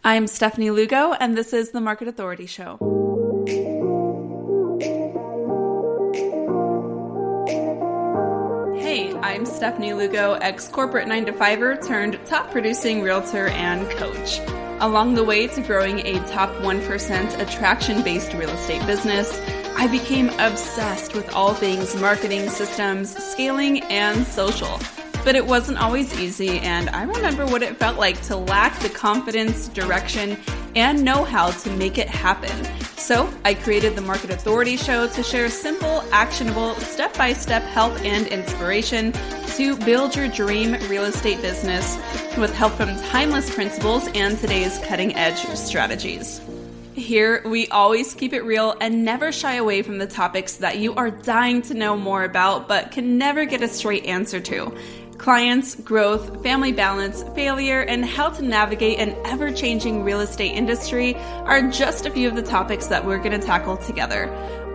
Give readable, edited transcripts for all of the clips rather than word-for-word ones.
I'm Stefanie Lugo, and this is the Market Authority Show. Hey, I'm Stefanie Lugo, ex-corporate 9-to-5er turned top-producing realtor and coach. Along the way to growing a top 1% attraction-based real estate business, I became obsessed with all things marketing, systems, scaling, and social. But it wasn't always easy, and I remember what it felt like to lack the confidence, direction, and know-how to make it happen. So I created the Market Authority Show to share simple, actionable, step-by-step help and inspiration to build your dream real estate business with help from timeless principles and today's cutting-edge strategies. Here, we always keep it real and never shy away from the topics that you are dying to know more about but can never get a straight answer to. Clients, growth, family balance, failure, and how to navigate an ever-changing real estate industry are just a few of the topics that we're going to tackle together.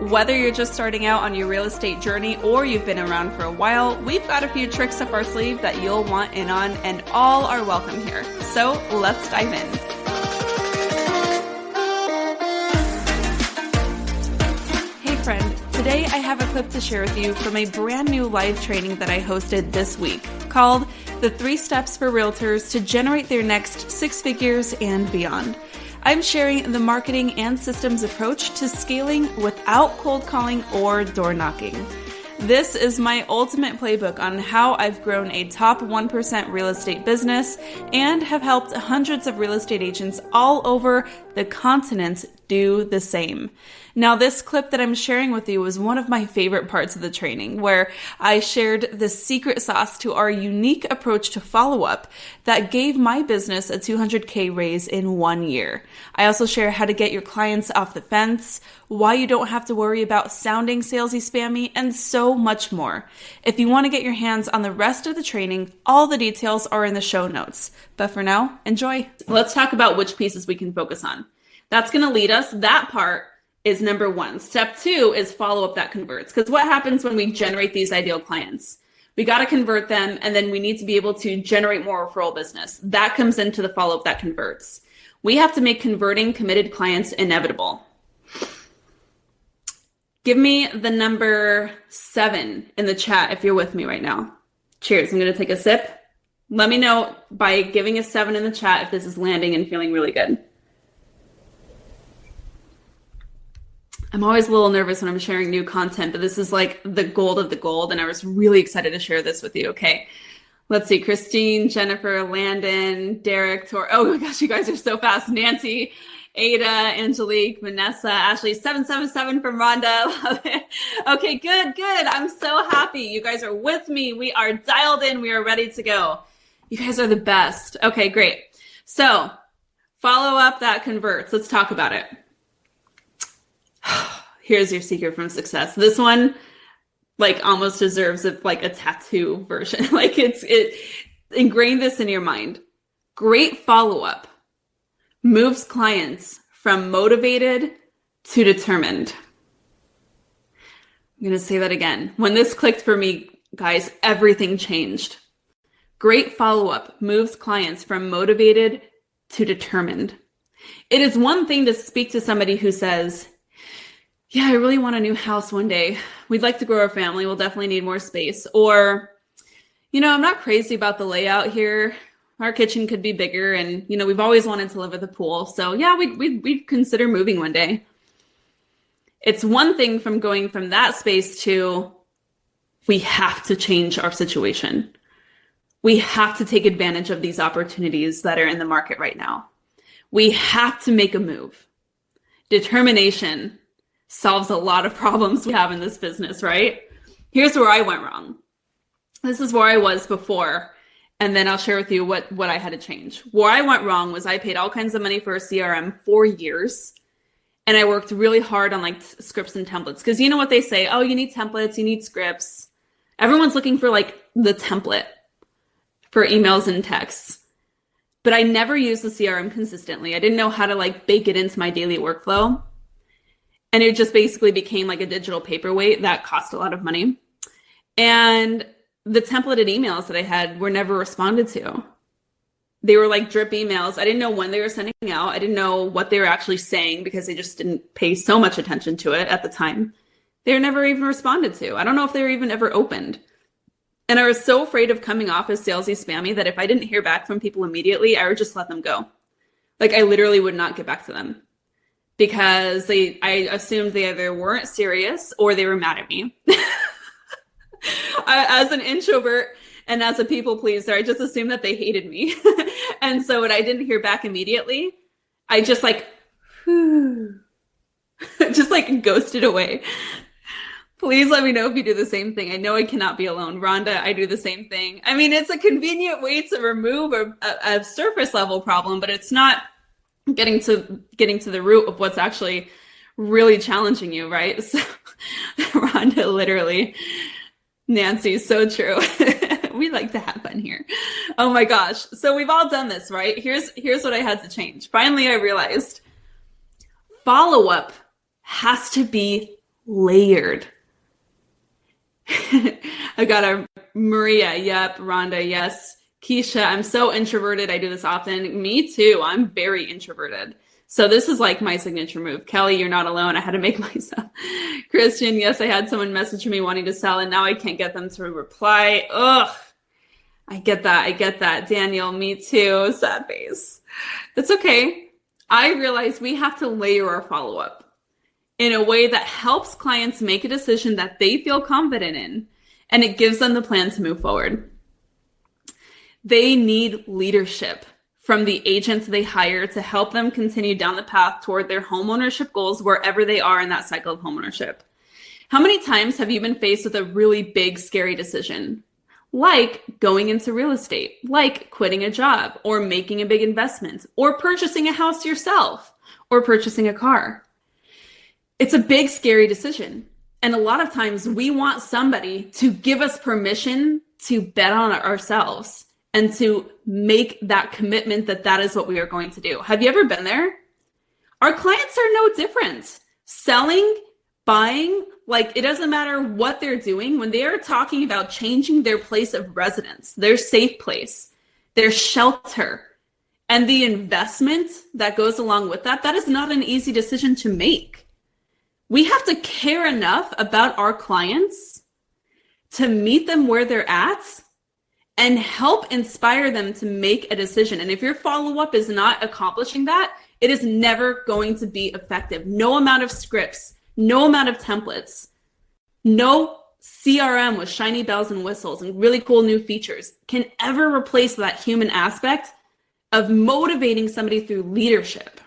Whether you're just starting out on your real estate journey or you've been around for a while, we've got a few tricks up our sleeve that you'll want in on, and all are welcome here. So let's dive in. Friend, today I have a clip to share with you from a brand new live training that I hosted this week called The 3 Steps for Realtors to Generate Their Next 6 Figures and Beyond. I'm sharing the marketing and systems approach to scaling without cold calling or door knocking. This is my ultimate playbook on how I've grown a top 1% real estate business and have helped hundreds of real estate agents all over the continent do the same. Now, this clip that I'm sharing with you was one of my favorite parts of the training, where I shared the secret sauce to our unique approach to follow-up that gave my business a $200K raise in 1 year. I also share how to get your clients off the fence, why you don't have to worry about sounding salesy spammy, and so much more. If you want to get your hands on the rest of the training, all the details are in the show notes. But for now, enjoy. Let's talk about which pieces we can focus on. That's going to lead us, that part is number 1. Step 2 is follow up that converts. Because what happens when we generate these ideal clients? We got to convert them, and then we need to be able to generate more referral business. That comes into the follow up that converts. We have to make converting committed clients inevitable. Give me the number 7 in the chat if you're with me right now. Cheers. I'm going to take a sip. Let me know by giving a 7 in the chat if this is landing and feeling really good. I'm always a little nervous when I'm sharing new content, but this is like the gold of the gold, and I was really excited to share this with you. Okay, let's see. Christine, Jennifer, Landon, Derek, oh my gosh, you guys are so fast. Nancy, Ada, Angelique, Vanessa, Ashley, 777 from Rhonda. Love it. Okay, good. I'm so happy. You guys are with me. We are dialed in. We are ready to go. You guys are the best. Okay, great. So follow up that converts. Let's talk about it. Here's your secret from success. This one, like, almost deserves a tattoo version. It ingrain this in your mind. Great follow-up moves clients from motivated to determined. I'm going to say that again. When this clicked for me, guys, everything changed. Great follow-up moves clients from motivated to determined. It is one thing to speak to somebody who says, yeah, I really want a new house one day. We'd like to grow our family. We'll definitely need more space. Or, I'm not crazy about the layout here. Our kitchen could be bigger, and, we've always wanted to live at the pool. So yeah, we'd consider moving one day. It's one thing from going from that space to, we have to change our situation. We have to take advantage of these opportunities that are in the market right now. We have to make a move. Determination solves a lot of problems we have in this business, right? Here's where I went wrong. This is where I was before, and then I'll share with you what I had to change. Where I went wrong was I paid all kinds of money for a CRM for years, and I worked really hard on scripts and templates. Because you know what they say, oh, you need templates, you need scripts. Everyone's looking for the template for emails and texts. But I never used the CRM consistently. I didn't know how to bake it into my daily workflow. And it just basically became like a digital paperweight that cost a lot of money. And the templated emails that I had were never responded to. They were like drip emails. I didn't know when they were sending out. I didn't know what they were actually saying because they just didn't pay so much attention to it at the time. They were never even responded to. I don't know if they were even ever opened. And I was so afraid of coming off as salesy spammy that if I didn't hear back from people immediately, I would just let them go. Like I literally would not get back to them because I assumed they either weren't serious or they were mad at me. As an introvert and as a people pleaser, I just assumed that they hated me. And so when I didn't hear back immediately, I just like, just like ghosted away. Please let me know if you do the same thing. I know I cannot be alone. Rhonda, I do the same thing. I mean, it's a convenient way to remove a surface level problem, but it's not getting to the root of what's actually really challenging you, right? So Rhonda, literally, Nancy, so true. We like to have fun here. Oh my gosh. So we've all done this, right? Here's what I had to change. Finally, I realized follow-up has to be layered. I got a Maria. Yep. Rhonda. Yes. Keisha. I'm so introverted. I do this often. Me too. I'm very introverted. So this is like my signature move. Kelly, you're not alone. I had to make myself. Christian. Yes. I had someone message me wanting to sell and now I can't get them to reply. Ugh. I get that. Daniel. Me too. Sad face. That's okay. I realize we have to layer our follow-up in a way that helps clients make a decision that they feel confident in, and it gives them the plan to move forward. They need leadership from the agents they hire to help them continue down the path toward their homeownership goals wherever they are in that cycle of homeownership. How many times have you been faced with a really big, scary decision? Like going into real estate, like quitting a job, or making a big investment, or purchasing a house yourself, or purchasing a car. It's a big, scary decision. And a lot of times we want somebody to give us permission to bet on ourselves and to make that commitment that that is what we are going to do. Have you ever been there? Our clients are no different. Selling, buying, like it doesn't matter what they're doing. When they are talking about changing their place of residence, their safe place, their shelter, and the investment that goes along with that, that is not an easy decision to make. We have to care enough about our clients to meet them where they're at and help inspire them to make a decision. And if your follow-up is not accomplishing that, it is never going to be effective. No amount of scripts, no amount of templates, no CRM with shiny bells and whistles and really cool new features can ever replace that human aspect of motivating somebody through leadership.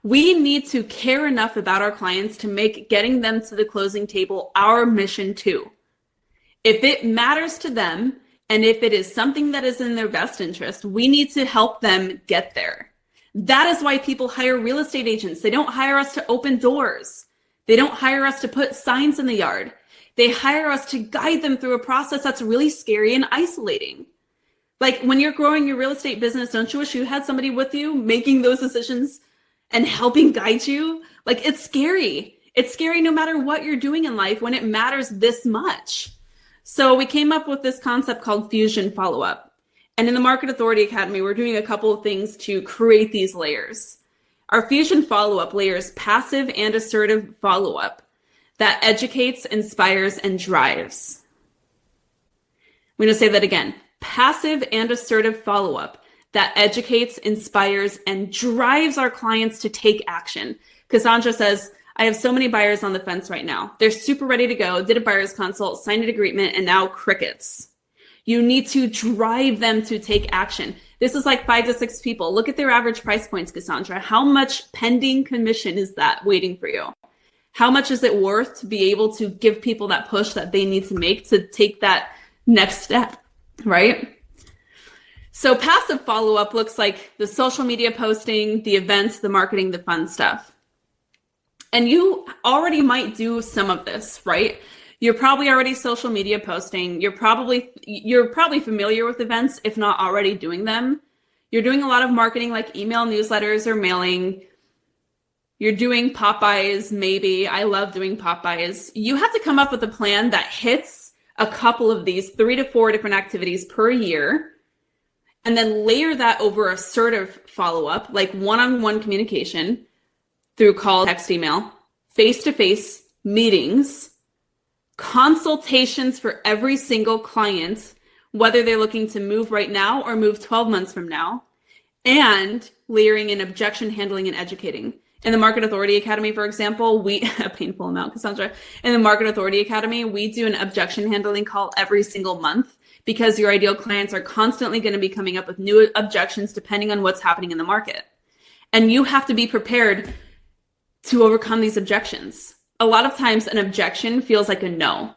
We need to care enough about our clients to make getting them to the closing table our mission too. If it matters to them and if it is something that is in their best interest, we need to help them get there. That is why people hire real estate agents. They don't hire us to open doors. They don't hire us to put signs in the yard. They hire us to guide them through a process that's really scary and isolating. Like when you're growing your real estate business, don't you wish you had somebody with you making those decisions and helping guide you? Like it's scary. It's scary no matter what you're doing in life when it matters this much. So we came up with this concept called Fusion Follow-Up. And in the Market Authority Academy, we're doing a couple of things to create these layers. Our Fusion Follow-Up layers passive and assertive follow-up that educates, inspires, and drives. I'm going to say that again. Passive and assertive follow-up that educates, inspires, and drives our clients to take action. Cassandra says, I have so many buyers on the fence right now. They're super ready to go, did a buyer's consult, signed an agreement, and now crickets. You need to drive them to take action. This is like 5 to 6 people. Look at their average price points, Cassandra. How much pending commission is that waiting for you? How much is it worth to be able to give people that push that they need to make to take that next step, right? So passive follow-up looks like the social media posting, the events, the marketing, the fun stuff. And you already might do some of this, right? You're probably already social media posting. You're probably familiar with events, if not already doing them. You're doing a lot of marketing like email newsletters or mailing. You're doing pop-bys, maybe. I love doing pop-bys. You have to come up with a plan that hits a couple of these 3 to 4 different activities per year and then layer that over assertive follow-up, like one-on-one communication through call, text, email, face-to-face meetings, consultations for every single client, whether they're looking to move right now or move 12 months from now, and layering in objection handling and educating. In the Market Authority Academy, for example, a painful amount, Cassandra. In the Market Authority Academy, we do an objection handling call every single month because your ideal clients are constantly going to be coming up with new objections depending on what's happening in the market. And you have to be prepared to overcome these objections. A lot of times an objection feels like a no.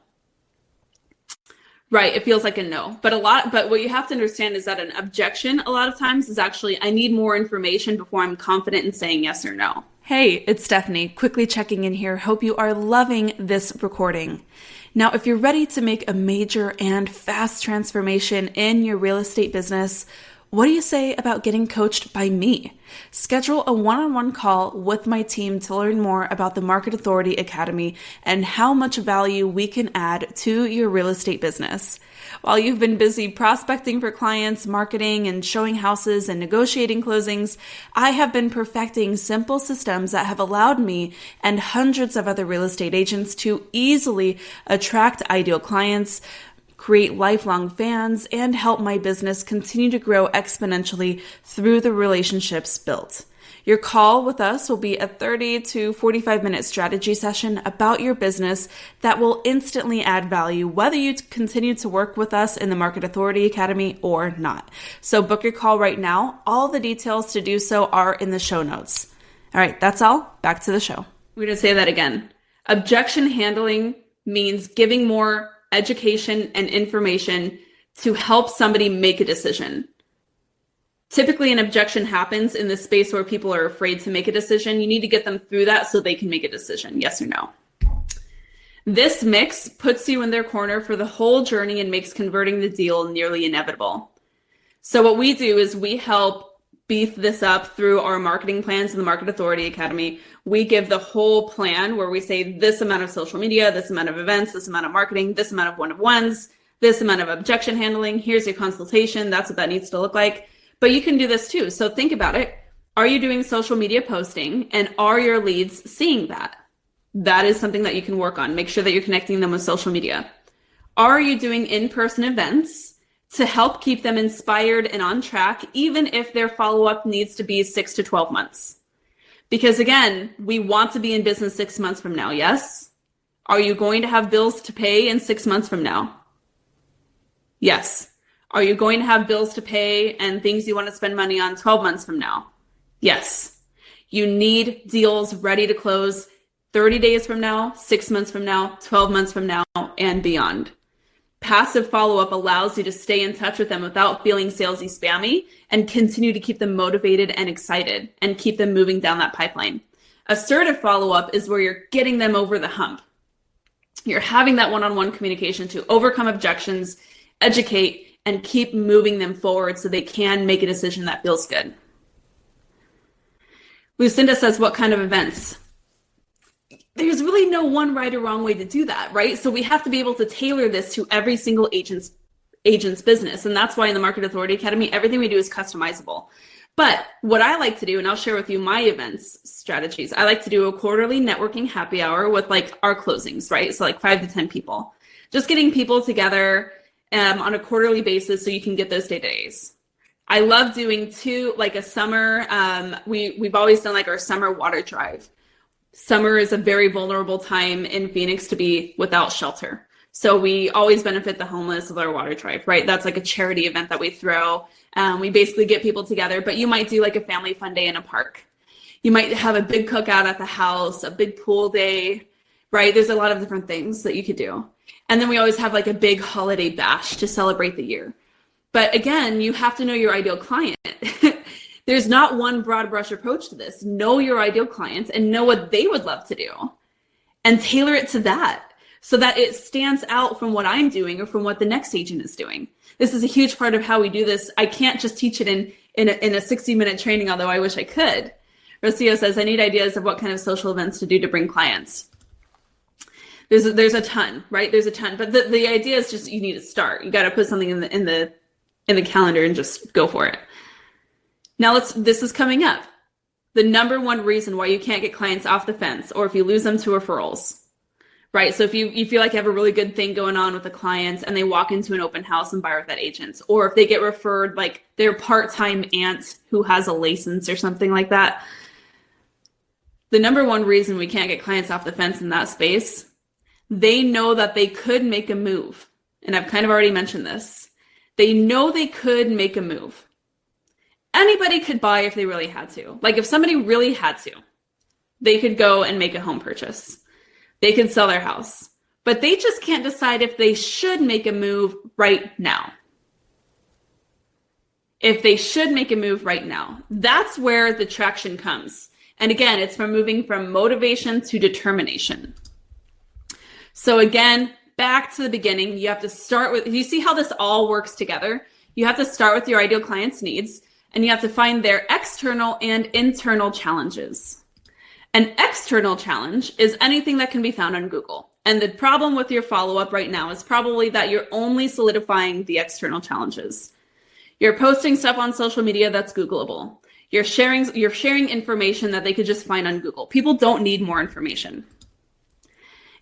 Right, it feels like a no. But what you have to understand is that an objection a lot of times is actually, I need more information before I'm confident in saying yes or no. Hey, it's Stefanie, quickly checking in here. Hope you are loving this recording. Now, if you're ready to make a major and fast transformation in your real estate business, what do you say about getting coached by me? Schedule a one-on-one call with my team to learn more about the Market Authority Academy and how much value we can add to your real estate business. While you've been busy prospecting for clients, marketing and showing houses and negotiating closings, I have been perfecting simple systems that have allowed me and hundreds of other real estate agents to easily attract ideal clients, create lifelong fans, and help my business continue to grow exponentially through the relationships built. Your call with us will be a 30 to 45-minute strategy session about your business that will instantly add value, whether you continue to work with us in the Market Authority Academy or not. So book your call right now. All the details to do so are in the show notes. All right, that's all. Back to the show. We're going to say that again. Objection handling means giving more education and information to help somebody make a decision. Typically, an objection happens in the space where people are afraid to make a decision. You need to get them through that so they can make a decision, yes or no. This mix puts you in their corner for the whole journey and makes converting the deal nearly inevitable. So what we do is we help beef this up through our marketing plans in the Market Authority Academy. We give the whole plan where we say this amount of social media, this amount of events, this amount of marketing, this amount of one-on-ones, this amount of objection handling. Here's your consultation. That's what that needs to look like. But you can do this too. So think about it. Are you doing social media posting and are your leads seeing that? That is something that you can work on. Make sure that you're connecting them with social media. Are you doing in-person events to help keep them inspired and on track, even if their follow-up needs to be 6 to 12 months? Because again, we want to be in business 6 months from now, yes? Are you going to have bills to pay in 6 months from now? Yes. Are you going to have bills to pay and things you want to spend money on 12 months from now? Yes. You need deals ready to close 30 days from now, 6 months from now, 12 months from now, and beyond. Passive follow-up allows you to stay in touch with them without feeling salesy spammy and continue to keep them motivated and excited and keep them moving down that pipeline. Assertive follow-up is where you're getting them over the hump. You're having that one-on-one communication to overcome objections, educate, and keep moving them forward so they can make a decision that feels good. Lucinda says, what kind of events? There's really no one right or wrong way to do that, right? So we have to be able to tailor this to every single agent's business. And that's why in the Market Authority Academy, everything we do is customizable. But what I like to do, and I'll share with you my events strategies, I like to do a quarterly networking happy hour with like our closings, right? So like 5 to 10 people, just getting people together on a quarterly basis so you can get those days. I love doing a summer, we've always done like our summer water drive. Summer is a very vulnerable time in Phoenix to be without shelter. So we always benefit the homeless with our water drive, right? That's like a charity event that we throw. We basically get people together, but you might do like a family fun day in a park. You might have a big cookout at the house, a big pool day, right? There's a lot of different things that you could do. And then we always have like a big holiday bash to celebrate the year. But again, you have to know your ideal client. There's not one broad brush approach to this. Know your ideal clients and know what they would love to do and tailor it to that so that it stands out from what I'm doing or from what the next agent is doing. This is a huge part of how we do this. I can't just teach it in a 60-minute training, although I wish I could. Rocio says, I need ideas of what kind of social events to do to bring clients. There's a ton, right? There's a ton, but the idea is just you need to start. You got to put something in in the calendar and just go for it. Now this is coming up. The number one reason why you can't get clients off the fence, or if you lose them to referrals, right? So if you feel like you have a really good thing going on with a client and they walk into an open house and buy with that agent, or if they get referred like their part-time aunt who has a license or something like that, the number one reason we can't get clients off the fence in that space, they know that they could make a move. And I've kind of already mentioned this. They know they could make a move. Anybody could buy if they really had to. Like if somebody really had to, they could go and make a home purchase. They could sell their house, but they just can't decide if they should make a move right now. If they should make a move right now, that's where the traction comes. And again, it's from moving from motivation to determination. So again, back to the beginning, you have to start with, you see how this all works together? You have to start with your ideal client's needs, and you have to find their external and internal challenges. An external challenge is anything that can be found on Google. And the problem with your follow-up right now is probably that you're only solidifying the external challenges. You're posting stuff on social media that's Googleable. You're sharing information that they could just find on Google. People don't need more information.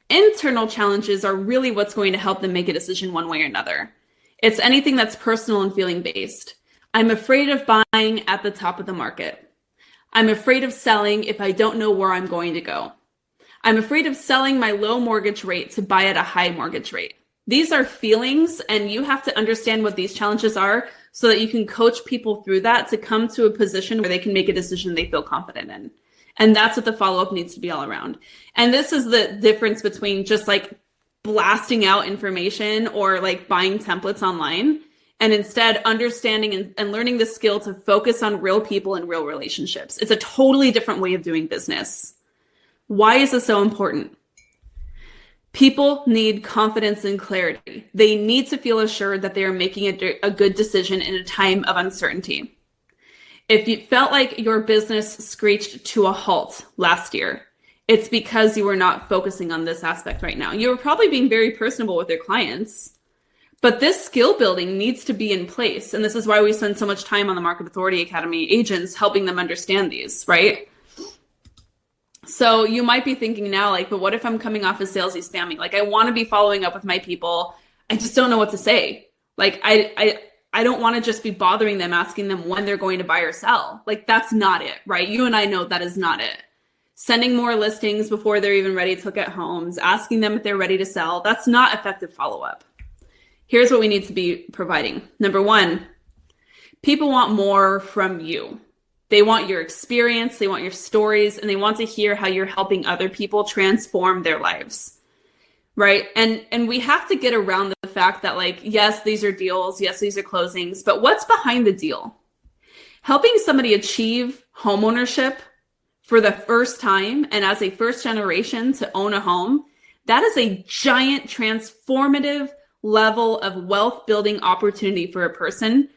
Internal challenges are really what's going to help them make a decision one way or another. It's anything that's personal and feeling based. I'm afraid of buying at the top of the market. I'm afraid of selling if I don't know where I'm going to go. I'm afraid of selling my low mortgage rate to buy at a high mortgage rate. These are feelings, and you have to understand what these challenges are so that you can coach people through that to come to a position where they can make a decision they feel confident in. And that's what the follow-up needs to be all around. And this is the difference between just like blasting out information or like buying templates online, and instead understanding and learning the skill to focus on real people and real relationships. It's a totally different way of doing business. Why is this so important? People need confidence and clarity. They need to feel assured that they are making a good decision in a time of uncertainty. If you felt like your business screeched to a halt last year, it's because you were not focusing on this aspect right now. You were probably being very personable with your clients, but this skill building needs to be in place. And this is why we spend so much time on the Market Authority Academy agents helping them understand these, right? So you might be thinking now, like, but what if I'm coming off as salesy spammy? Like, I want to be following up with my people. I just don't know what to say. Like, I don't want to just be bothering them, asking them when they're going to buy or sell. Like, that's not it, right? You and I know that is not it. Sending more listings before they're even ready to look at homes, asking them if they're ready to sell. That's not effective follow-up. Here's what we need to be providing. Number one, people want more from you. They want your experience, they want your stories, and they want to hear how you're helping other people transform their lives, right? And we have to get around the fact that, like, yes, these are deals, yes, these are closings, but what's behind the deal? Helping somebody achieve homeownership for the first time and as a first generation to own a home, that is a giant transformative level of wealth building opportunity for a person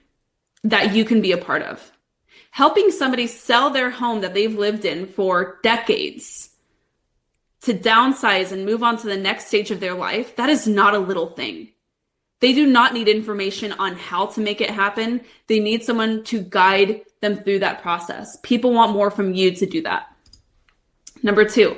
that you can be a part of. Helping somebody sell their home that they've lived in for decades to downsize and move on to the next stage of their life, that is not a little thing. They do not need information on how to make it happen. They need someone to guide them through that process. People want more from you to do that. Number two,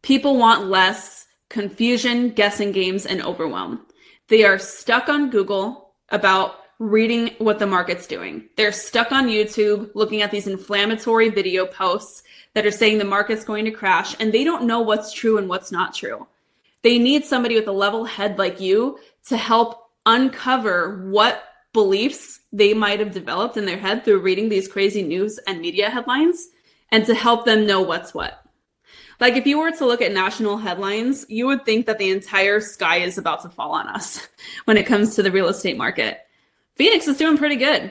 people want less confusion, guessing games, and overwhelm. They are stuck on Google about reading what the market's doing. They're stuck on YouTube looking at these inflammatory video posts that are saying the market's going to crash, and they don't know what's true and what's not true. They need somebody with a level head like you to help uncover what beliefs they might have developed in their head through reading these crazy news and media headlines, and to help them know what's what. Like, if you were to look at national headlines, you would think that the entire sky is about to fall on us when it comes to the real estate market. Phoenix is doing pretty good,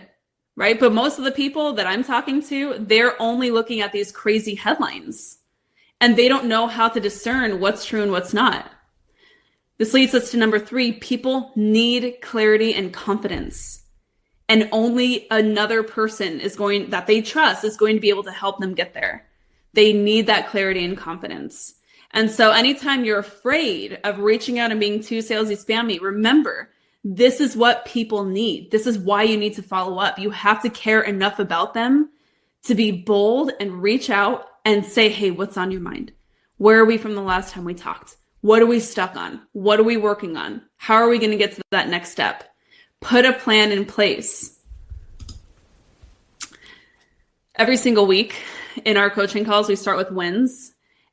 right? But most of the people that I'm talking to, they're only looking at these crazy headlines, and they don't know how to discern what's true and what's not. This leads us to number three. People need clarity and confidence, and only another person that they trust is going to be able to help them get there. They need that clarity and confidence. And so anytime you're afraid of reaching out and being too salesy spammy, remember This is what people need. This is why you need to follow up. You have to care enough about them to be bold and reach out and say, hey, what's on your mind? Where are we from the last time we talked? What are we stuck on? What are we working on? How are we going to get to that next step? Put a plan in place. Every single week in our coaching calls, we start with wins.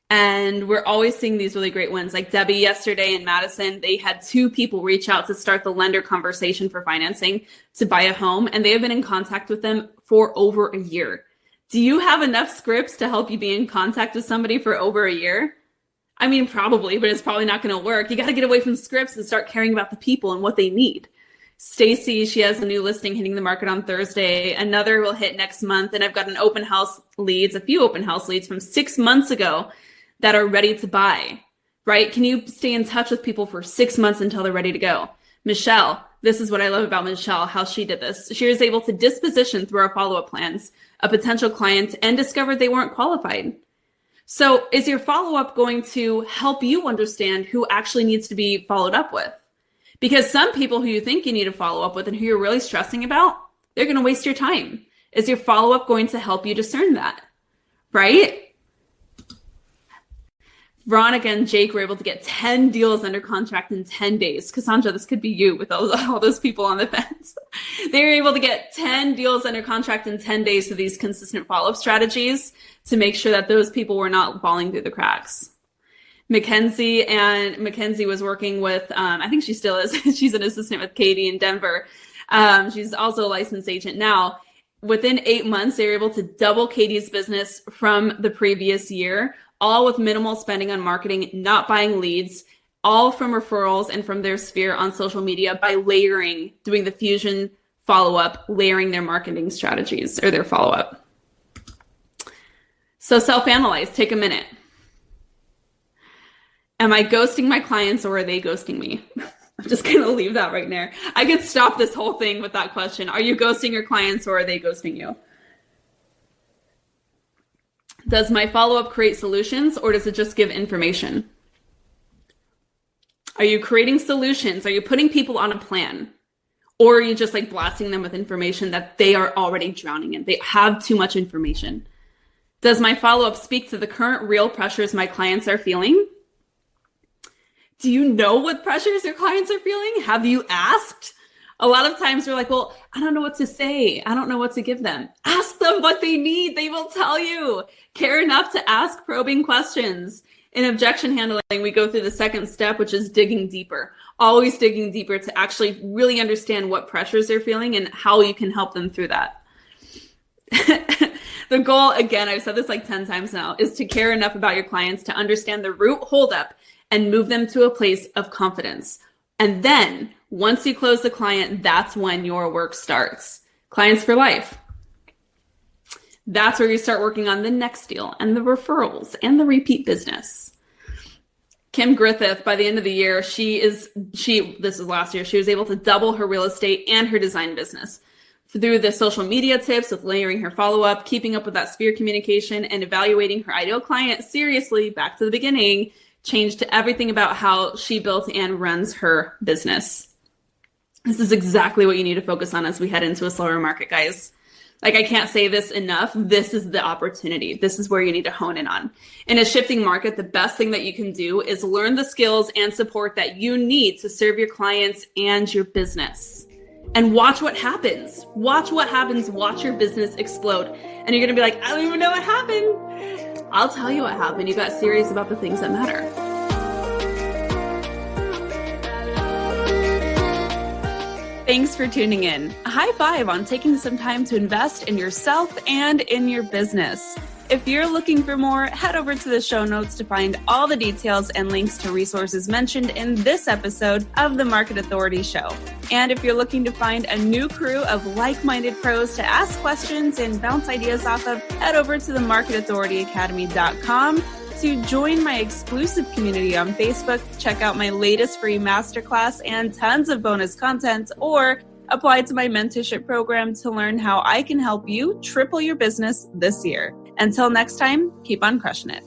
And we're always seeing these really great wins. Like Debbie yesterday in Madison, they had 2 people reach out to start the lender conversation for financing to buy a home. And they have been in contact with them for over a year. Do you have enough scripts to help you be in contact with somebody for over a year? I mean, probably, but it's probably not going to work. You got to get away from scripts and start caring about the people and what they need. Stacy, she has a new listing hitting the market on Thursday. Another will hit next month. And I've got a few open house leads from 6 months ago that are ready to buy, right? Can you stay in touch with people for 6 months until they're ready to go? Michelle, this is what I love about Michelle, how she did this. She was able to disposition through our follow-up plans a potential client and discovered they weren't qualified. So is your follow-up going to help you understand who actually needs to be followed up with? Because some people who you think you need to follow up with and who you're really stressing about, they're going to waste your time. Is your follow-up going to help you discern that, right? Veronica and Jake were able to get 10 deals under contract in 10 days. Cassandra, this could be you with all those people on the fence. They were able to get 10 deals under contract in 10 days through these consistent follow-up strategies to make sure that those people were not falling through the cracks. Mackenzie was working with, I think she still is. She's an assistant with Katie in Denver. She's also a licensed agent now. Within 8 months, they were able to double Katie's business from the previous year, all with minimal spending on marketing, not buying leads, all from referrals and from their sphere on social media by layering, doing the fusion follow-up, layering their marketing strategies or their follow-up. So self-analyze, take a minute. Am I ghosting my clients or are they ghosting me? I'm just going to leave that right there. I could stop this whole thing with that question. Are you ghosting your clients or are they ghosting you? Does my follow-up create solutions or does it just give information? Are you creating solutions? Are you putting people on a plan? Or are you just like blasting them with information that they are already drowning in? They have too much information. Does my follow-up speak to the current real pressures my clients are feeling? Do you know what pressures your clients are feeling? Have you asked? A lot of times we're like, well, I don't know what to say. I don't know what to give them. Ask them what they need. They will tell you. Care enough to ask probing questions. In objection handling, we go through the second step, which is digging deeper. Always digging deeper to actually really understand what pressures they're feeling and how you can help them through that. The goal, again, I've said this like 10 times now, is to care enough about your clients to understand the root holdup and move them to a place of confidence. And then once you close the client, that's when your work starts. Clients for life. That's where you start working on the next deal and the referrals and the repeat business. Kim Griffith, by the end of the year, this is last year, she was able to double her real estate and her design business through the social media tips with layering her follow-up, keeping up with that sphere communication, and evaluating her ideal client seriously, back to the beginning, changed to everything about how she built and runs her business. This is exactly what you need to focus on as we head into a slower market, guys. Like, I can't say this enough. This is the opportunity. This is where you need to hone in on. In a shifting market, the best thing that you can do is learn the skills and support that you need to serve your clients and your business. And watch what happens. Watch what happens. Watch your business explode. And you're going to be like, I don't even know what happened. I'll tell you what happened. You got serious about the things that matter. Thanks for tuning in. A high five on taking some time to invest in yourself and in your business. If you're looking for more, head over to the show notes to find all the details and links to resources mentioned in this episode of the Market Authority Show. And if you're looking to find a new crew of like-minded pros to ask questions and bounce ideas off of, head over to the marketauthorityacademy.com to join my exclusive community on Facebook, check out my latest free masterclass and tons of bonus content, or apply to my mentorship program to learn how I can help you triple your business this year. Until next time, keep on crushing it.